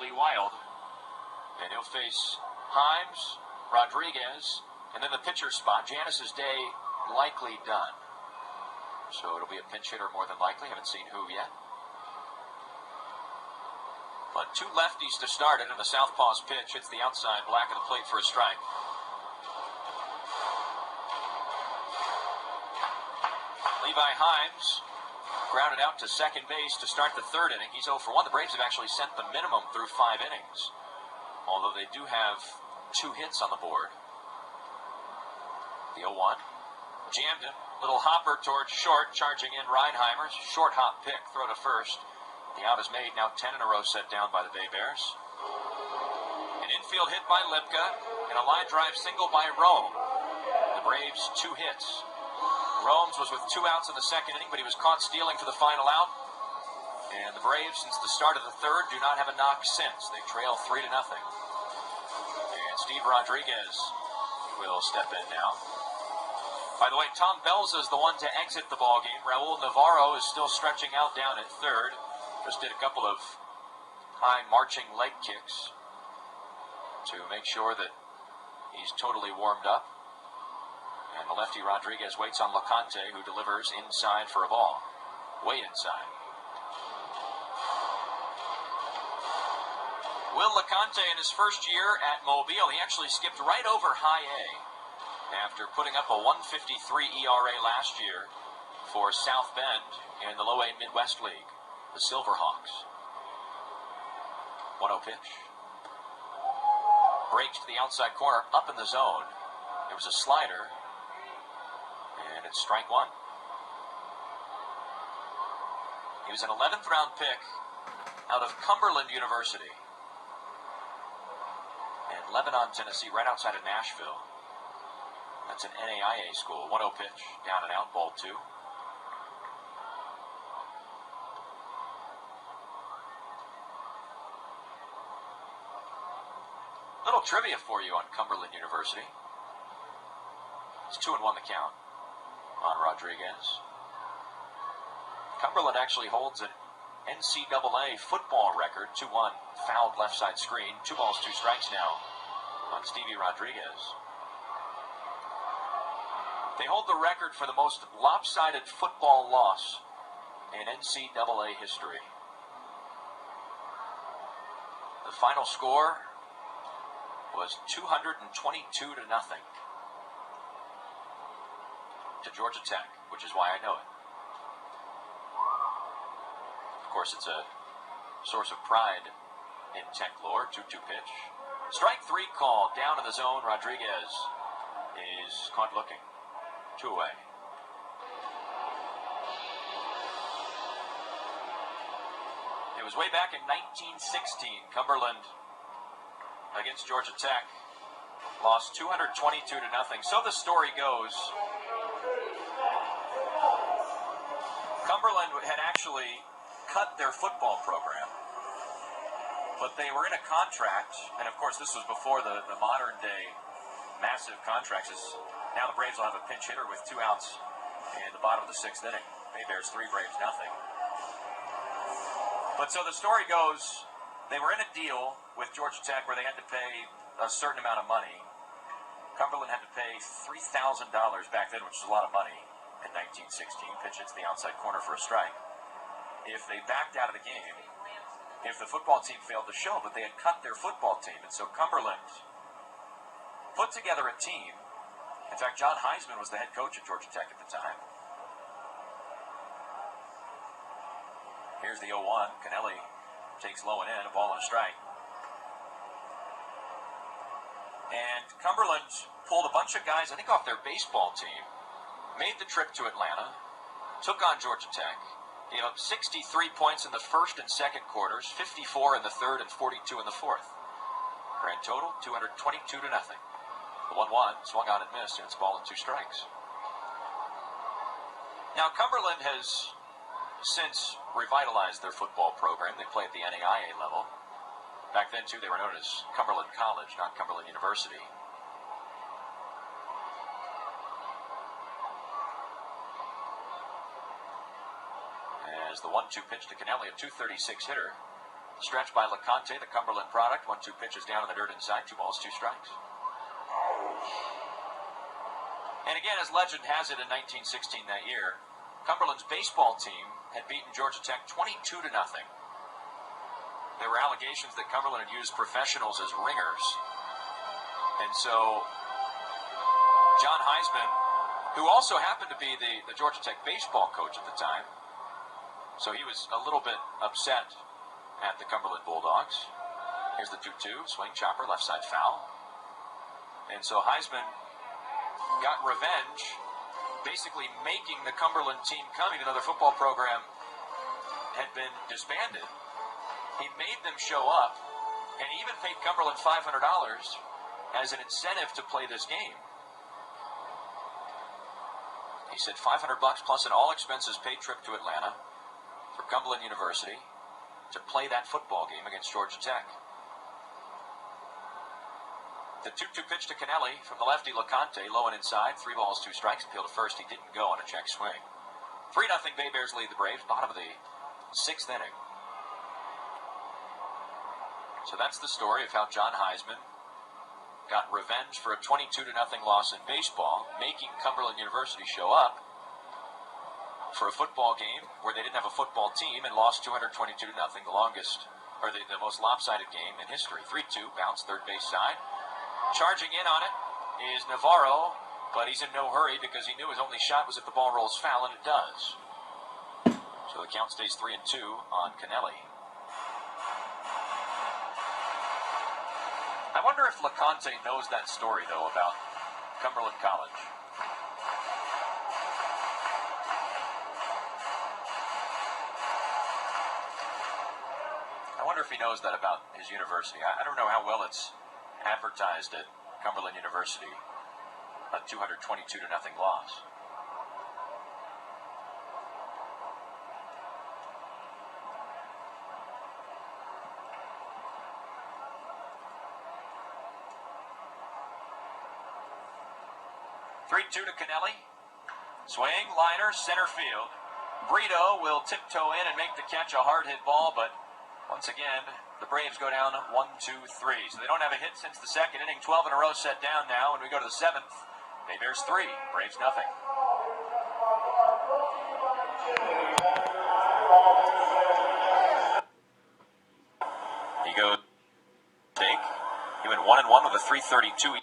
absolutely wild. And he'll face Himes, Rodriguez, and then the pitcher spot. Janice's day likely done. So it'll be a pinch hitter more than likely. Haven't seen who yet. But two lefties to start it, and the southpaw's pitch hits the outside black of the plate for a strike. Levi Himes grounded out to second base to start the third inning. He's 0 for 1. The Braves have actually sent the minimum through 5 innings, although they do have 2 hits on the board. The 0-1. Jammed him. Little hopper towards short, charging in Reinheimer. Short hop pick, throw to first. The out is made, now 10 in a row set down by the Bay Bears. An infield hit by Lipka, and a line drive single by Rome. The Braves 2 hits. Romes was with 2 outs in the second inning, but he was caught stealing for the final out. And the Braves, since the start of the third, do not have a knock since. They trail 3-0. And Steve Rodriguez will step in now. By the way, Tom Belza is the one to exit the ballgame. Raul Navarro is still stretching out down at third. Just did a couple of high marching leg kicks to make sure that he's totally warmed up. And the lefty Rodriguez waits on Locante, who delivers inside for a ball. Way inside. Will Locante in his first year at Mobile, he actually skipped right over high A after putting up a 1.53 ERA last year for South Bend in the Low A Midwest League. The Silverhawks. 1-0 pitch. Breaks to the outside corner, up in the zone. It was a slider, and it's strike 1. He was an 11th round pick out of Cumberland University in Lebanon, Tennessee, right outside of Nashville. That's an NAIA school. 1-0 pitch, down and out, ball 2. Little trivia for you on Cumberland University. It's 2-1 the count on Rodriguez. Cumberland actually holds an NCAA football record, 2-1 fouled left side screen, 2 balls, 2 strikes now on Stevie Rodriguez. They hold the record for the most lopsided football loss in NCAA history. The final score was 222-0 to Georgia Tech, which is why I know it. Of course, it's a source of pride in Tech lore. 2-2 pitch. Strike 3 call, down in the zone. Rodriguez is caught looking. 2 away. It was way back in 1916. Cumberland against Georgia Tech lost 222-0. So the story goes, Cumberland had actually cut their football program, but they were in a contract, and of course this was before the modern day massive contracts. Now the Braves will have a pinch hitter with 2 outs in the bottom of the 6th inning. Bay Bears 3, Braves 0. But so the story goes, they were in a deal with Georgia Tech where they had to pay a certain amount of money. Cumberland had to pay $3,000 back then, which was a lot of money in 1916. Pitch hits the outside corner for a strike. If they backed out of the game, if the football team failed to show, but they had cut their football team. And so Cumberland put together a team. In fact, John Heisman was the head coach at Georgia Tech at the time. Here's the 0-1. Kennelly takes low and in, a ball and a strike. And Cumberland pulled a bunch of guys, I think, off their baseball team, made the trip to Atlanta, took on Georgia Tech, gave up 63 points in the first and second quarters, 54 in the third, and 42 in the fourth. Grand total, 222-0. The 1-1 swung on and missed, and it's ball and 2 strikes. Now, Cumberland has since revitalized their football program. They play at the NAIA level. Back then, too, they were known as Cumberland College, not Cumberland University. As the 1-2 pitch to Kennelly, a 236 hitter. Stretch by Locante, the Cumberland product. 1-2 pitches down in the dirt inside. 2 balls, 2 strikes. And again, as legend has it, in 1916 that year, Cumberland's baseball team had beaten Georgia Tech 22-0. There were allegations that Cumberland had used professionals as ringers. And so John Heisman, who also happened to be the Georgia Tech baseball coach at the time, so he was a little bit upset at the Cumberland Bulldogs. Here's the 2-2, swing, chopper, left side foul. And so Heisman got revenge, basically making the Cumberland team come, even though their football program had been disbanded. He made them show up, and he even paid Cumberland $500 as an incentive to play this game. He said $500 plus an all-expenses-paid trip to Atlanta for Cumberland University to play that football game against Georgia Tech. The 2-2 pitch to Kennelly from the lefty Locante, low and inside. 3 balls, 2 strikes. Appeal to first. He didn't go on a check swing. 3-0 Bay Bears lead the Braves. Bottom of the 6th inning. So that's the story of how John Heisman got revenge for a 22-0 loss in baseball, making Cumberland University show up for a football game where they didn't have a football team and lost 222-0, the longest, or the most lopsided game in history. 3-2, bounce third base side. Charging in on it is Navarro, but he's in no hurry because he knew his only shot was if the ball rolls foul, and it does. So the count stays 3-2 on Kennelly. I wonder if Locante knows that story, though, about Cumberland College. I wonder if he knows that about his university. I don't know how well it's advertised at Cumberland University, a 222-0 loss. Three-two to Kennelly. Swing, liner, center field. Brito will tiptoe in and make the catch, a hard hit ball, but once again, the Braves go down 1-2-3. So they don't have a hit since the 2nd inning. 12 in a row set down now, and we go to the 7th. Bay Bears 3, Braves nothing. He goes, he went 1-1 with a 3.32.